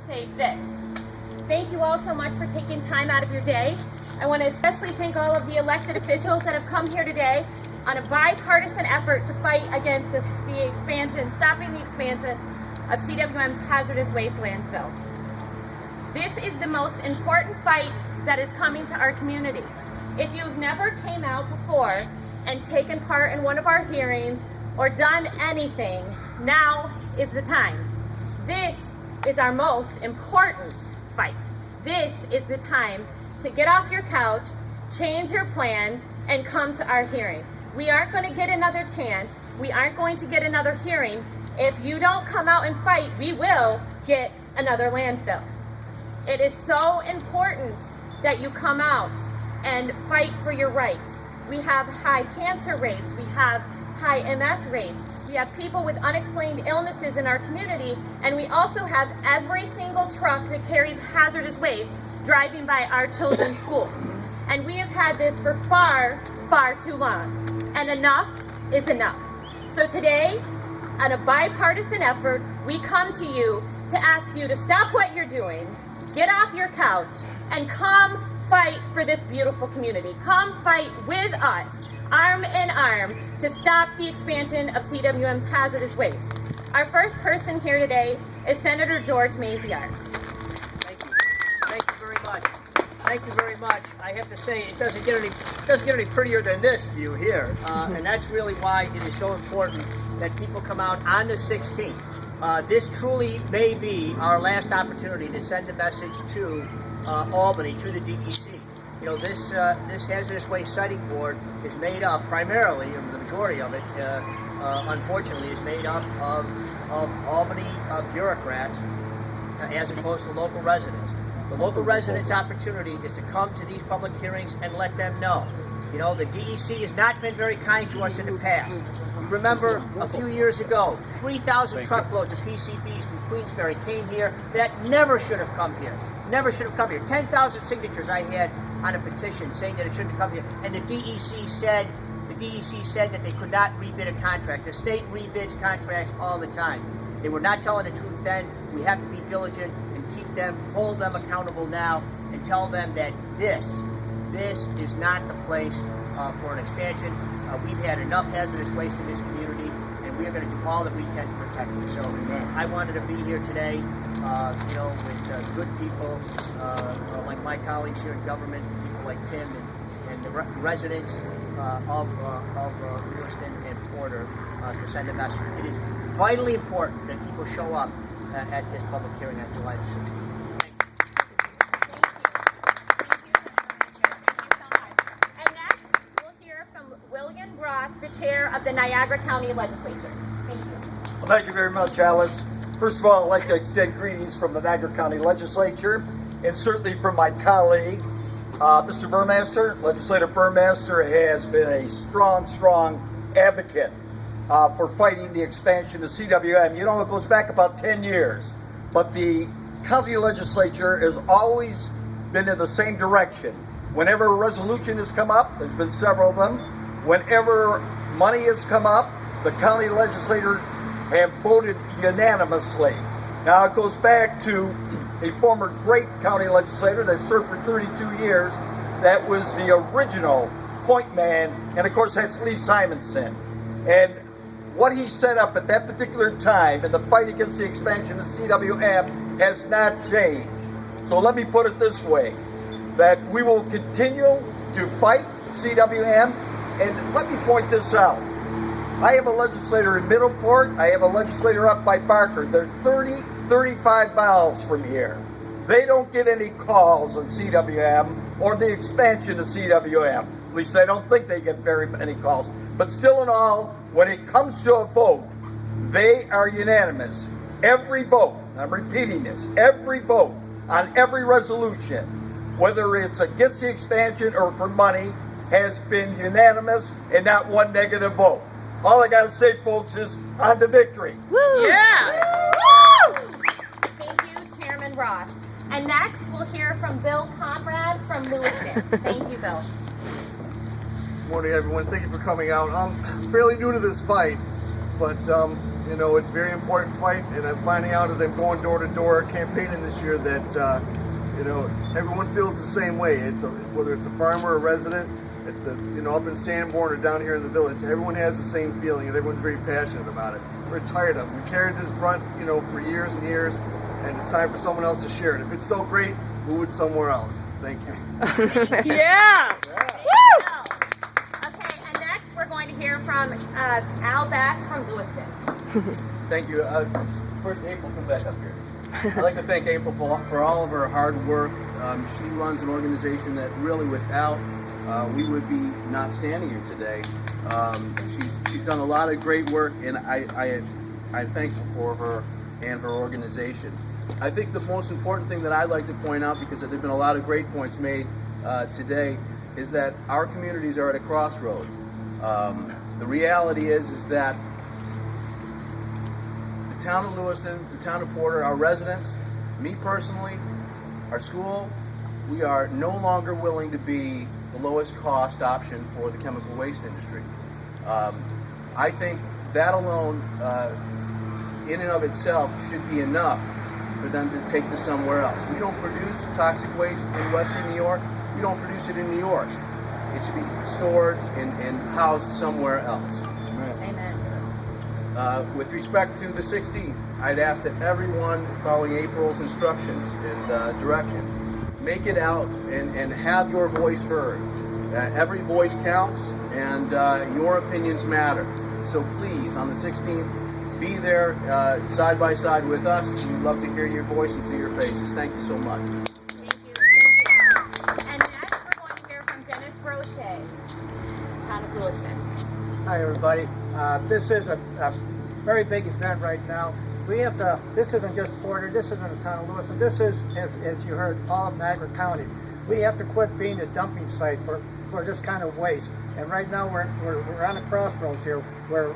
say this. Thank you all so much for taking time out of your day. I want to especially thank all of the elected officials that have come here today on a bipartisan effort to fight against the expansion, stopping the expansion of CWM's hazardous waste landfill. This is the most important fight that is coming to our community. If you've never came out before and taken part in one of our hearings or done anything, now is the time. This is our most important fight. This is the time to get off your couch, change your plans, and come to our hearing. We aren't going to get another chance. We aren't going to get another hearing. If you don't come out and fight, we will get another landfill. It is so important that you come out and fight for your rights. We have high cancer rates. We have high MS rates. We have people with unexplained illnesses in our community, and we also have every single truck that carries hazardous waste driving by our children's school. And we have had this for far, far too long. And enough is enough. So today, on a bipartisan effort, we come to you to ask you to stop what you're doing, get off your couch, and come fight for this beautiful community. Come fight with us, arm in arm, to stop the expansion of CWM's hazardous waste. Our first person here today is Senator George Maziarz. Thank you. Thank you very much. Thank you very much. I have to say, it doesn't get any prettier than this view here, and that's really why it is so important that people come out on the 16th. This truly may be our last opportunity to send a message to Albany, to the DEC. You know, this hazardous waste siting board is made up primarily, or the majority of it, unfortunately, is made up of Albany bureaucrats as opposed to local residents. The local residents' opportunity is to come to these public hearings and let them know. You know, the DEC has not been very kind to us in the past. Remember, a few years ago, 3,000 truckloads of PCBs from Queensbury came here that never should have come here. Never should have come here. 10,000 signatures I had on a petition saying that it shouldn't have come here. And the DEC said that they could not rebid a contract. The state rebids contracts all the time. They were not telling the truth then. We have to be diligent and keep them, hold them accountable now, and tell them that this is not the place for an expansion. We've had enough hazardous waste in this community, and we are going to do all that we can to protect it. So I wanted to be here today, you know, with good people like my colleagues here in government, people like Tim and the residents of Lewiston and Porter to send a message. It is vitally important that people show up at this public hearing on July the 16th. The chair of the Niagara County Legislature. Thank you. Well, thank you very much, Alice. First of all, I'd like to extend greetings from the Niagara County Legislature, and certainly from my colleague, Mr. Burmaster. Legislator Burmaster has been a strong advocate for fighting the expansion of CWM. You know, it goes back about 10 years, but the county legislature has always been in the same direction. Whenever a resolution has come up, there's been several of them, whenever money has come up, the county legislators have voted unanimously. Now it goes back to a former great county legislator that served for 32 years. That was the original point man, and of course that's Lee Simonson. And what he set up at that particular time in the fight against the expansion of CWM has not changed. So let me put it this way, that we will continue to fight CWM. And let me point this out. I have a legislator in Middleport. I have a legislator up by Barker. They're 35 miles from here. They don't get any calls on CWM or the expansion of CWM. At least I don't think they get very many calls. But still in all, when it comes to a vote, they are unanimous. Every vote, I'm repeating this, every vote on every resolution, whether it's against the expansion or for money, has been unanimous and not one negative vote. All I got to say, folks, is on to victory. Woo! Yeah! Woo! Thank you, Chairman Ross. And next, we'll hear from Bill Conrad from Lewiston. Thank you, Bill. Good morning, everyone. Thank you for coming out. I'm fairly new to this fight, but You know, it's a very important fight, and I'm finding out as I'm going door to door campaigning this year that you know, everyone feels the same way. Whether it's a farmer or a resident, at the, you know, up in Sanborn or down here in the village, everyone has the same feeling, and everyone's very passionate about it. We're tired of it. We carried this brunt, you know, for years and years, and it's time for someone else to share it. If it's still great, move it somewhere else. Thank you. Yeah. Woo! Okay, and next we're going to hear from Al Bax from Lewiston. Thank you. First, April, come back up here. I'd like to thank April for all of her hard work. She runs an organization that really, without, we would be not standing here today. She's done a lot of great work, and I'm thankful for her and her organization. I think the most important thing that I'd like to point out, because there have been a lot of great points made today, is that our communities are at a crossroads. The reality is that the town of Lewiston, the town of Porter, our residents, me personally, our school, we are no longer willing to be the lowest cost option for the chemical waste industry. I think that alone, in and of itself, should be enough for them to take this somewhere else. We don't produce toxic waste in Western New York. We don't produce it in New York. It should be stored and housed somewhere else. Amen. With respect to the 16th, I'd ask that everyone, following April's instructions and direction, make it out and have your voice heard. Every voice counts, and your opinions matter. So please, on the 16th, be there side by side with us. We'd love to hear your voice and see your faces. Thank you so much. Thank you. Thank you, Al. And next we're going to hear from Dennis Brochet, town of Lewiston. Hi everybody. This is a very big event right now. We have to, this isn't just Porter, this isn't the town of Lewiston, this is, as you heard, all of Niagara County. We have to quit being a dumping site for this kind of waste. And right now we're on a crossroads here. We're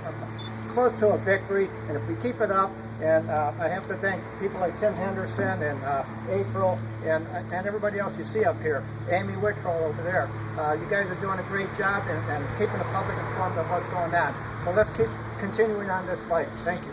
close to a victory, and if we keep it up, and I have to thank people like Tim Henderson and April and everybody else you see up here, Amy Wickroll over there. You guys are doing a great job and keeping the public informed of what's going on. So let's keep continuing on this fight. Thank you.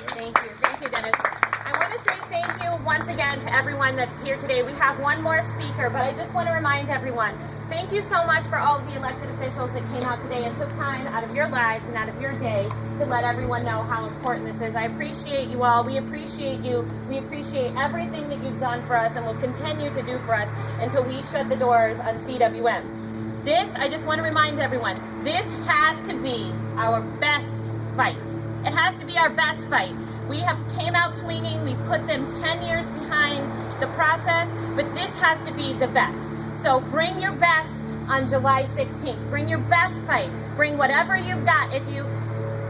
Thank you. Thank you, Dennis. I want to say thank you once again to everyone that's here today. We have one more speaker, but I just want to remind everyone, thank you so much for all of the elected officials that came out today and took time out of your lives and out of your day to let everyone know how important this is. I appreciate you all. We appreciate you. We appreciate everything that you've done for us and will continue to do for us until we shut the doors on CWM. This, I just want to remind everyone, this has to be our best fight. It has to be our best fight. We have came out swinging. We've put them 10 years behind the process, but this has to be the best. So bring your best on July 16th. Bring your best fight. Bring whatever you've got. If you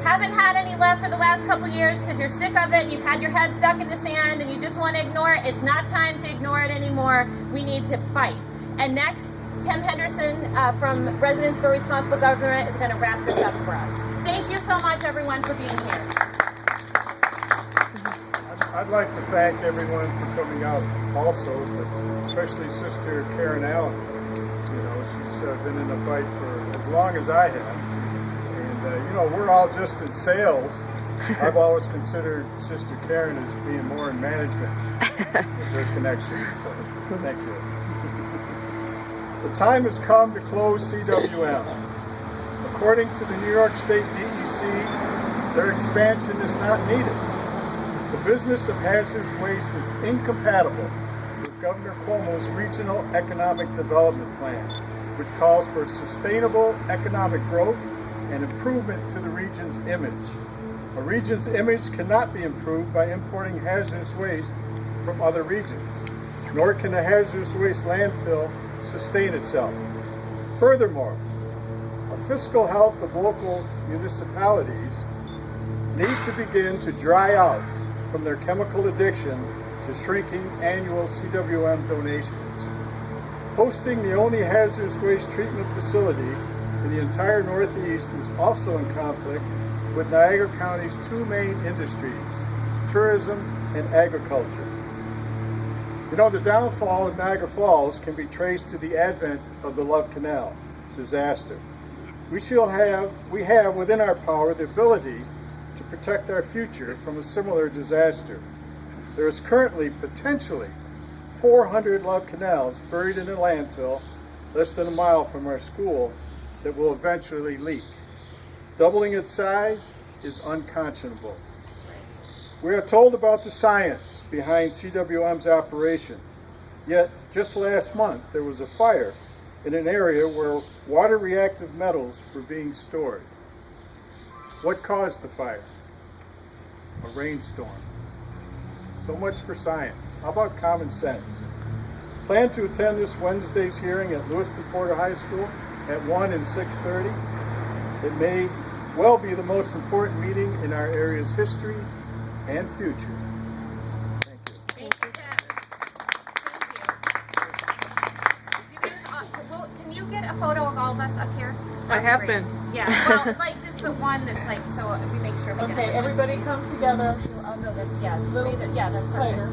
haven't had any left for the last couple years because you're sick of it, you've had your head stuck in the sand and you just want to ignore it, it's not time to ignore it anymore. We need to fight. And next, Tim Henderson from Residents for Responsible Government is going to wrap this up for us. Thank you so much, everyone, for being here. I'd like to thank everyone for coming out also, but especially Sister Karen Allen. You know, she's been in the fight for as long as I have. And, you know, we're all just in sales. I've always considered Sister Karen as being more in management with her connections. So, thank you. The time has come to close CWM. According to the New York State DEC, their expansion is not needed. The business of hazardous waste is incompatible with Governor Cuomo's Regional Economic Development Plan, which calls for sustainable economic growth and improvement to the region's image. A region's image cannot be improved by importing hazardous waste from other regions, nor can a hazardous waste landfill sustain itself. Furthermore, the fiscal health of local municipalities need to begin to dry out from their chemical addiction to shrinking annual CWM donations. Hosting the only hazardous waste treatment facility in the entire Northeast is also in conflict with Niagara County's two main industries, tourism and agriculture. You know, the downfall of Niagara Falls can be traced to the advent of the Love Canal disaster. We have within our power the ability to protect our future from a similar disaster. There is currently potentially 400 love canals buried in a landfill less than a mile from our school that will eventually leak. Doubling its size is unconscionable. We are told about the science behind CWM's operation, yet just last month there was a fire in an area where water-reactive metals were being stored. What caused the fire? A rainstorm. So much for science. How about common sense? Plan to attend this Wednesday's hearing at Lewiston Porter High School at 1 and 6:30. It may well be the most important meeting in our area's history and future. Thank you. Thank you, Jack. Thank you. Can you get a photo of all of us up here? I have been. Yeah, well, like just put one that's like, so we make sure we get Okay, it. everybody come together. Yeah, that's tighter.